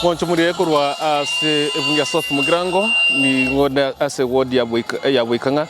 Konchumuri kurwa ase evungia S.Mugirango ni ngoda ase ward ya Bwikanga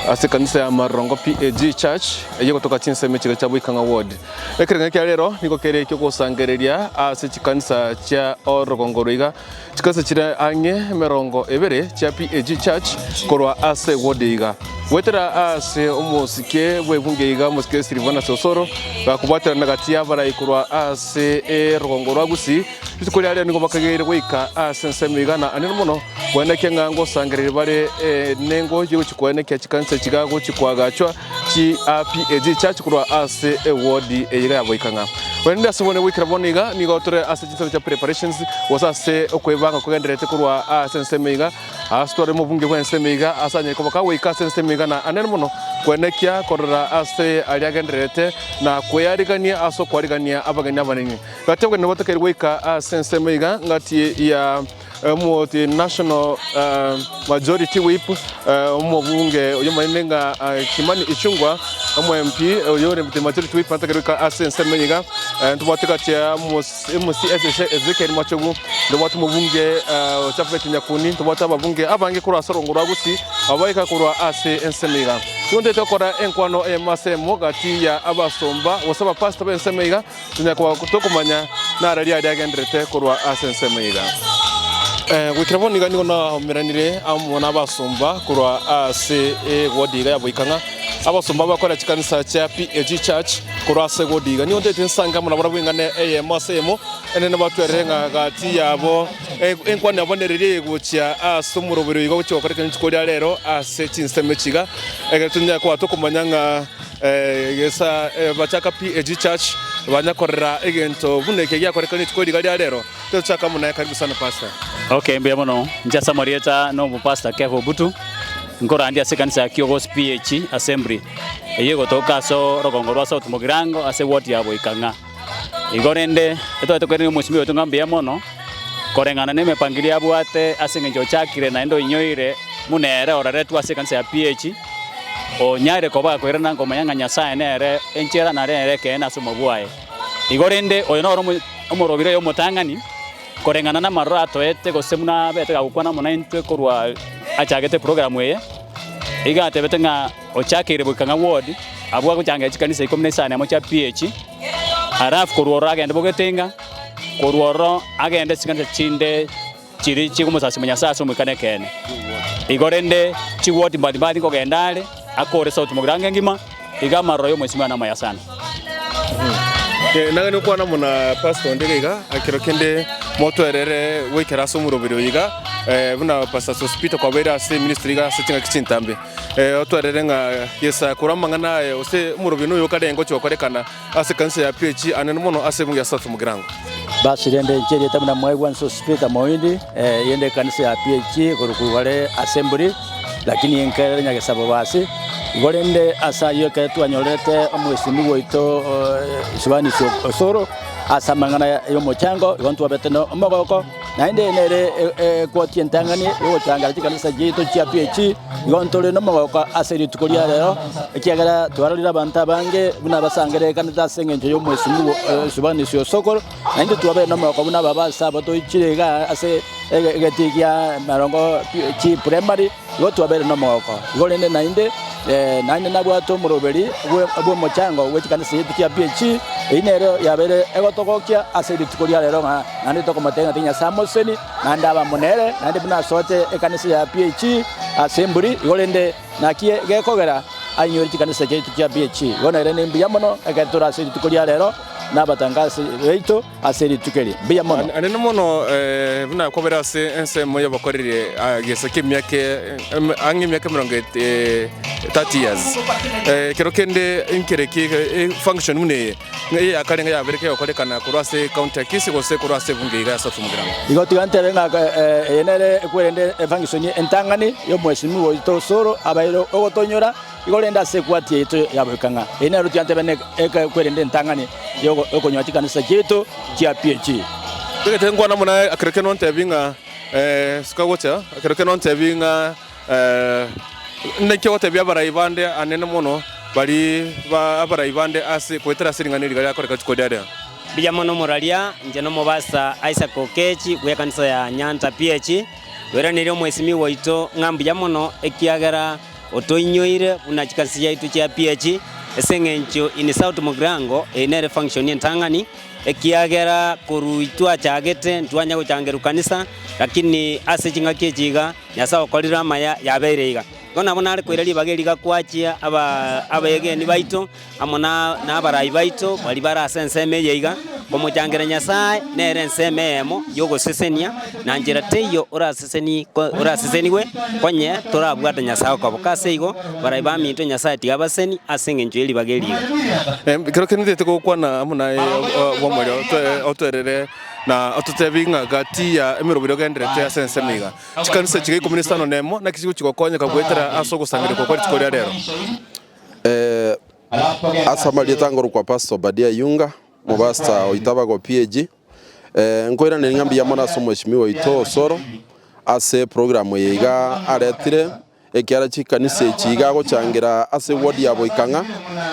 ase kanisa ya Marongo PAG Church yego toka chinse mechiga cha Bwikanga ward. Ekirenga kya lero niko kere cyo kusangereria ase chikanisa cha Orogongoroiga chikanisa chira anye merongo ebere cha PAG Church kurwa ase ward iga. Wetera ase omosike bwevungeiga mosike Silvana Osoro bakubata nagati yabara ikurwa ase Rogongoro gusi tukuri ari ngo bakagere wika ase nsemiga na anene muno kweneke ngango sangerere bare nengo gigo chikweneke chikanisa chigago chikwagachwa chi PAG Church kurwa ase ward eyiga yabwikanga wenda subone wikira boniga nigo tore ase chinsa cha preparations wasase okwebanga kugenderete kurwa ase nsemiga astore mubunge bwa nsemiga asanye ko bakawika ase nsemiga na anene muno kwenekya korora ase aliagenderete na kweyarigania aso kwarigania abaganya abanini batebwe ne botakeri wika ase nsemiga ngati ya the national majority whip umubunge uyomanenga Kimani Ichungwah MP uyore the majority whip atakereka ase nsemiga tubateka cha MCS Machogu ndobatu mubunge chapeti Nyakundi tubata ababunge abange kuri Osoro gusi abayika kuri ase nsemiga tunde tokora enkwano emasemo gati ya abasomba wasaba pastor b'ensemiga tunyakwa kutokumanya narari agenderete kuri ase nsemiga wikiraboni niko na miranire amona abasomba kurwa ase wodiga yabwikanga abasomba bakora chikanisa cha PAG Church kurwa ase wodiga niyo ndete nsanga muna barabwingane emasemo enene batwerenga gati yabo enkwane abonerere gucia ase umurobero yigo gucyo koreka nchikori rero ase chinsemechiga egetunya kwa tokumanyanga yesa bachaka PAG Church banyakorera egento buneke yakoreka nchikori rero tuchaka muna karibu sana pastor. Okay, mbia mono njasa marieta no pastor Kevo Butu ngora andi ase kanisa Kiogos PH Assembly yego toka so Rogongoro ase S.Mugirango ase ward ya Bwikanga igorende eto kweri musimi wetu ngambia mono korengana ne mepangilia bwate ase ngejo chakire na endo inyoire munere orare tu ase kanisa ya PH o nyaire ko ba kwera nango mayanga nyasaye nere enchera na rere kena sumobwae igorende oyo no omorobire yo motangani korengana na marato ete gosemuna bete gukwana muna intwe korwa achagete program eye igate betenga ochakire Bwikanga ward abwa kuchanga chikanisa ikomne sana mo cha PH araf korwa agende bogetenga korwa agende chikanisa chinde chiri chikumosasi munyasasa umukane kene igorende chi ward mbadi ko gendale akore S.Mugirango ngima igamaro yo mwesimana na maya sana nangane kwana muna pastor ndegega akirokende moto erere wekera so murobiro yiga buna pastor hospital kwa bera ase ministry ga setinga kichintambe oto erere nga yesa kuramanga naye ose murobino yo kadengo cyo korekana ase kanisa ya PH anene mono ase bunga S.Mugirango basi rende njeri tamna mwaigwa hospital moindi yende kanisa ya PH kurukuwale assembly lakini enkere nyage sababasi gorende asa yoke twanyorete omwesimi woito Silvana Osoro asa mangana yo mochango gontu abeteno omogoko nainde nere kwoti ntangani yo changala chikanisa jito chia PH gontu le no mogoko aseri tukoria lero ekiagara twaralira banta bange buna basangere kanita sengenjo yo mwesimi Silvana Osoro nainde tuabe no mogoko buna baba sabato ichirega ase egetikia Marongo chi primary gotu abere no mogoko gorende nainde nanye nabwato muroberi bwo mochango wechikanisa yitu kia PH inero yabere egotokokia aseri tukoria lero nandi tokomatenga tinya samoseni nanda monere nandi buna sote ekanisa ya PH Assembly igolende nakie gekogera anyori chikanisa yitu kia PH gonere nembiya mono egatora aseri tukoria lero nabatangasi beito aseri tukeri biya mono anene mono buna kobera ase ensemo yabakorire geseke myake angi myake 30 years kirokende inkereki function mune akarenga yabereke yokorekana kurase county kisi gose kurase bunge ga S.Mugirango igoti ganterenga enere kwerende function entangani yo mwesimi woito Osoro abairo ogotonyora igolenda sekwati yetu yabwikanga enero tyantebene kwerende entangani yo okonywa chikanisa chetu chia PH tegengwa na muna akereke non tebinga skagocha akereke non tebinga ndeke wote bya baraibande anene mono bali ba baraibande ase kwetera siringaniri gari akoreka chikodia Bijamono moralia njeno mobasa Isaac Okechi gwe kanisa ya Nyanta PH wera niryo mwesimi waito ngambu jamono ekiagera otoinyoire una chikanisa yaitu cha PH esengencho in South Mugirango enere function entangani ekiagera kuruitwa chagete ntwanya kuchangeru kanisa lakini ase chingake chiga nyasa okolira maya yabereiga gona bona ari kwirali bageriga kwachia abayegeni baito amona na abarai baito bali bara senseme yeiga omuchangera nyasaye nere nsememo yogo sesenia na njira teyo uraseseniwe konye torabwata nyasaye ko bokase igo barai ba minto nyasaye tigabaseni asenge njeli bageriga kero kenite ko kwana amona bomori otorere na otutebinga gati ya emirobiro gendrete ya sensemiga chikanisa chige komunistano nemo na kisigo chikokonya kagwetera asogo sangire ko kwari chikoria rero asamali tangoro kwa pastor Badia Yunga mobasta oitaba go PG nkoira ne ngambi ya mona somo shimiwa ito Osoro ase program yiga aretire ekiara chikanisa chiga go changira ase wodi ya boikanga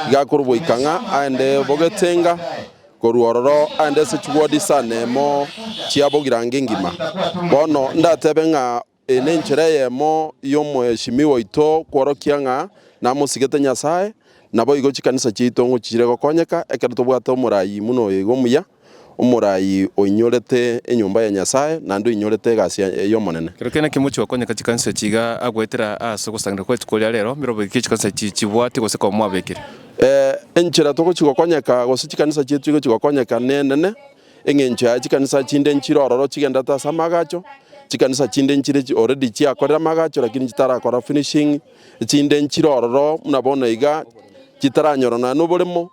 igakuru boikanga ande bogetenga koruororo ande se chwodi sane mo chiabogirange ngima bono ndatebenga enenchire yemo yomo shimiwa ito kworokianga na musigete nyasaye nabo igo chikanisa chito ngo chire gokonyeka ekero tobwata omurayi muno ego muya omurayi onyorete enyumba ya nyasaye nando inyorete gasi yo monene kero kena kimuchi gokonyeka chikanisa chiga agwetera aso gusangira kwa chikoria rero mirobo chikanisa chibwati gose ko mwabekire enchira toko chigokonyeka gose chikanisa chitu igo chigokonyeka nenene engencha chikanisa chinde nchirororo chigenda ta samagacho chikanisa chinde nchire already chiakorera magacho lakini chitarakora finishing chinde nchirororo munabona iga chitaranyorana no bolemo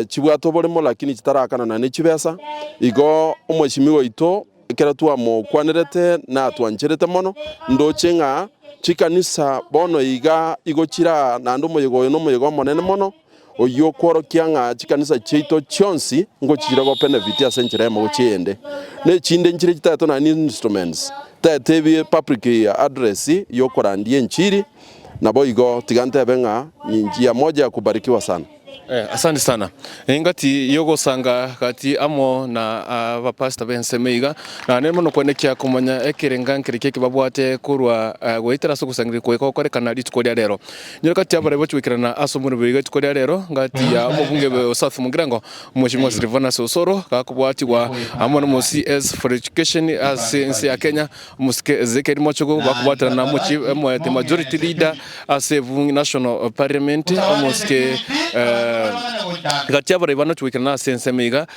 chibwato bolemo lakini chitarakana na nechibesa igo omweshimiwa ito ekera tuamo kwanerete na twancherete mono ndochenga chikanisa bono iga igo chira nando moyego no moyego monene mono oyo kworokianga chikanisa chito chionsi ngo chira go benefit ya century mo chiende ne chinde nchire chitato na instruments tatebi public address yo korandie nchiri na boigo tigante benga ni njia moja ya kubarikiwa sana. Asante sana. Ingati yogo sanga kati amo na abapasta bensemeiga na nemo no kwenekia kumanya ekirenga nkirike kibabwate kurwa goitera so kusangire kweko kore kanali tukoria rero. Nyoro kati abare bochwikira na asomuru biga tukoria rero ngati ya omubunge be S.Mugirango Mheshimiwa Silvana Osoro kakubwati wa amo no CS for Education as ya Kenya muske Zekeri Machogu bakubwatira na muchi the majority leader as national parliament muske gati abare bano twikira na sensemiga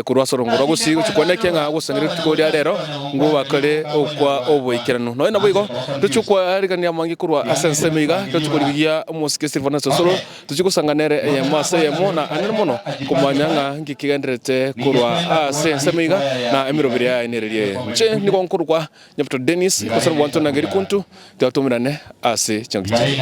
kurwasorongora gusigo chikoneke nga gusangire tukoria rero ngo bakare okwa oboikirano no ina boigo tuchukwa arigania mangi kurwa sensemiga tukurigia muske Silvana Osoro tuchikusanganere ya masa yemo na anene mono kumanyanga ngikigendrete kurwa sensemiga na emirobiria inererie nche niko nkurwa nyapto Dennis kusana wantu na ngeri kuntu tatumirane ase changichi